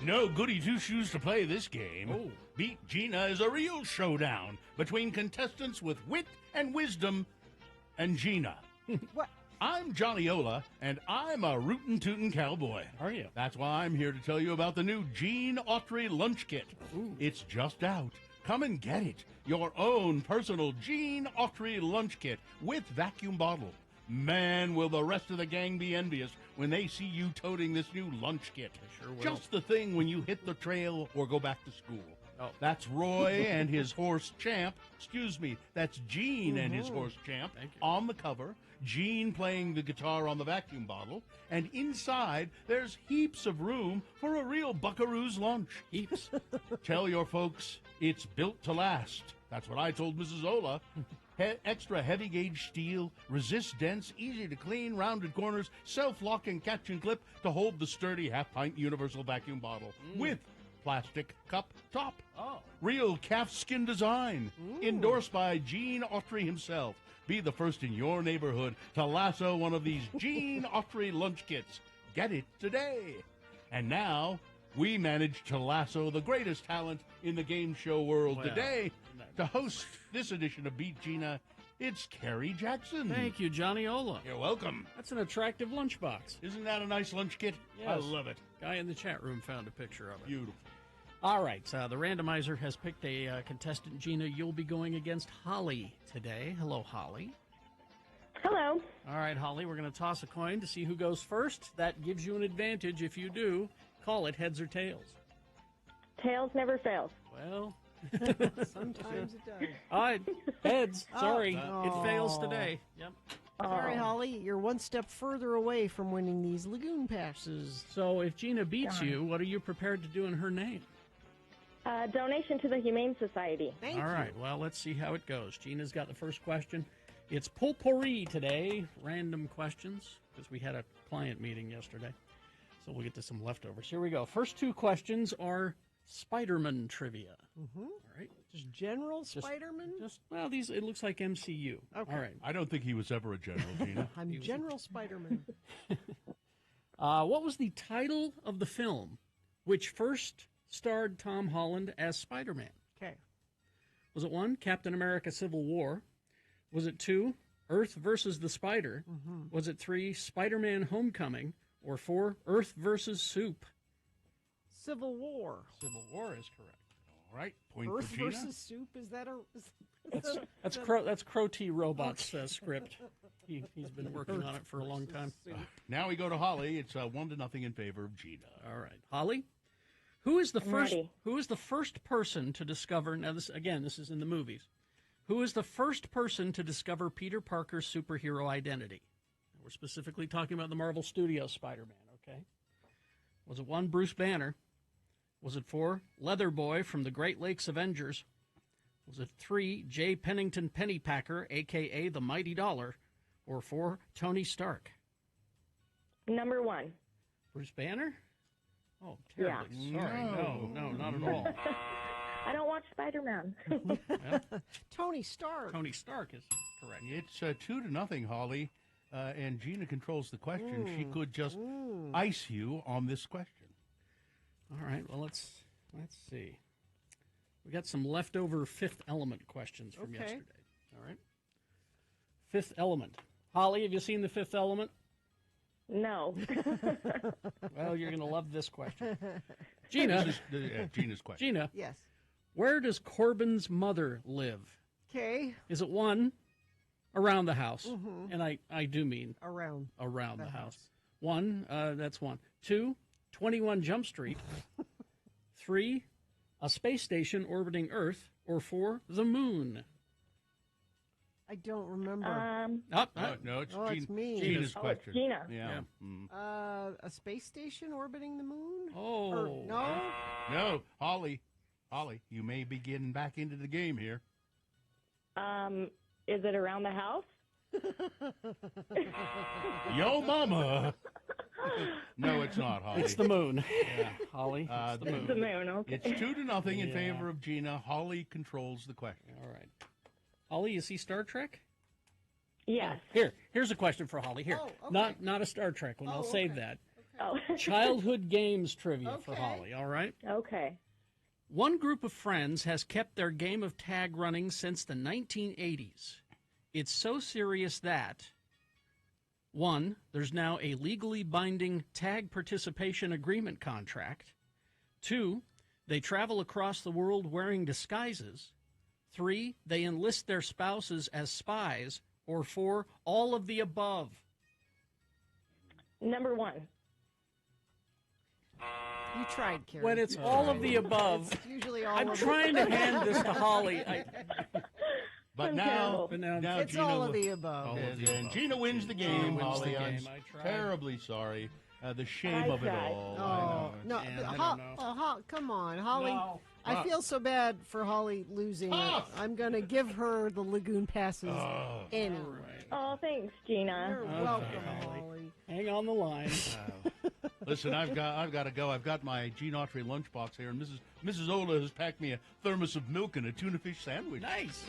No goody two-shoes to play this game. Oh. Beat Gina is a real showdown between contestants with wit and wisdom and Gina. What? I'm Johnny Ola, and I'm a rootin' tootin' cowboy. Are you? That's why I'm here to tell you about the new Gene Autry Lunch Kit. Ooh. It's just out. Come and get it. Your own personal Gene Autry Lunch Kit with vacuum bottle. Man, will the rest of the gang be envious when they see you toting this new lunch kit. They sure will. Just the thing when you hit the trail or go back to school. Oh. That's Roy and his horse Champ. Excuse me, that's Gene and his horse Champ Thank you. on the cover. Gene playing the guitar on the vacuum bottle. And inside, there's heaps of room for a real buckaroo's lunch. Heaps. Tell your folks it's built to last. That's what I told Mrs. Ola. Extra heavy gauge steel, resist dents, easy to clean, rounded corners, self-lock and catch and clip to hold the sturdy half-pint universal vacuum bottle with plastic cup top. Oh. Real calfskin design. Endorsed by Gene Autry himself. Be the first in your neighborhood to lasso one of these Gene Autry lunch kits. Get it today. And now, we managed to lasso the greatest talent in the game show world Well, today. To host this edition of Beat Gina, it's Carrie Jackson. Thank you, Johnny Ola. You're welcome. That's an attractive lunchbox. Isn't that a nice lunch kit? I Yes. love it. Guy in the chat room found a picture of it. Beautiful. All right, the randomizer has picked a contestant. Gina, you'll be going against Holly today. Hello, Holly. Hello. All right, Holly, we're going to toss a coin to see who goes first. That gives you an advantage if you do. Call it heads or tails. Tails never fails. Well, Sometimes it does. all right, heads. Sorry, Oh. it fails today. Yep. Sorry, Oh. Holly, you're one step further away from winning these lagoon passes. So if Gina beats Darn. you, what are you prepared to do in her name? Donation to the Humane Society. Thank All you. right, well, let's see how it goes. Gina's got the first question. It's potpourri today, random questions, because we had a client meeting yesterday. So we'll get to some leftovers. Here we go. First two questions are Spider-Man trivia. Mm-hmm. All right. Just General Spider-Man? Well, these it looks like MCU. Okay. All right. I don't think he was ever a general, Gina. I'm General Spider-Man. What was the title of the film which first starred Tom Holland as Spider-Man? Okay. Was it 1, Captain America Civil War? Was it 2, Earth versus the Spider? Was it 3, Spider-Man Homecoming? Or 4, Earth versus Soup? Civil War. Civil War is correct. All right, point Earth for Gina. versus Soup? Is that a... That's Crow T. Robot's script. He's been working on it for a long time. Now we go to Holly. It's 1-0 in favor of Gina. All right, Holly. Who is the I'm first? ready. Who is the first person to discover? Now, this is in the movies. Who is the first person to discover Peter Parker's superhero identity? We're specifically talking about the Marvel Studios Spider-Man. Okay. Was it 1, Bruce Banner? Was it 4, Leather Boy from the Great Lakes Avengers? Was it 3, J. Pennington Pennypacker, a.k.a. the Mighty Dollar? Or 4, Tony Stark? Number 1. Bruce Banner? Oh, terribly Yeah. sorry. No, not at all. I don't watch Spider-Man. Tony Stark. Tony Stark is correct. It's 2-0, Holly, and Gina controls the question. She could just ice you on this question. All right, well, let's see. We got some leftover Fifth Element questions from Okay. yesterday. All right. Fifth Element. Holly, have you seen the Fifth Element? No. Well, you're going to love this question. Gina, This is Gina's question. Gina, Yes. where does Corbin's mother live? Okay. Is it 1, around the house? And I do mean Around. around the The house. house. 1, that's 1. 2, 21 Jump Street. 3, a space station orbiting Earth. Or 4, the moon. I don't remember. No, it's, Oh, it's me. Gina's Oh, question. Gina. Yeah. A space station orbiting the moon? Oh. Or, no? No, Holly, you may be getting back into the game here. Is it around the house? Yo, mama. No, it's not, Holly. It's the moon. Yeah, Holly. It's the It's the moon. moon. Okay. It's 2-0 in Yeah. favor of Gina. Holly controls the question. All right. Holly, you see Star Trek? Yes. Here's a question for Holly. Here. Oh, okay. Not a Star Trek one. I'll Oh, save okay. that. Oh. Childhood games trivia for Okay. Holly, all right? Okay. One group of friends has kept their game of tag running since the 1980s. It's so serious that, 1, there's now a legally binding tag participation agreement contract. 2, they travel across the world wearing disguises. 3, they enlist their spouses as spies. Or 4, all of the above. Number 1. You tried, Carrie. When it's You all of tried. the above, It's usually all I'm of trying to hand this to Holly. But I'm now, terrible. But now now It's Gina all of will- the above. All of and, the and above. Gina wins the Gina game, wins Holly. the I'm game. I tried. terribly sorry. The shame I of it tried. all. I Oh, know. no. Man, but I don't know. Come on, Holly. No. I feel so bad for Holly losing. Tough. I'm going to give her the Lagoon passes Oh. anyway. Oh, thanks, Gina. You're Okay, welcome, Holly. Holly. Hang on the line. Listen, I've got to go. I've got my Gene Autry lunchbox here, and Mrs. Ola has packed me a thermos of milk and a tuna fish sandwich. Nice.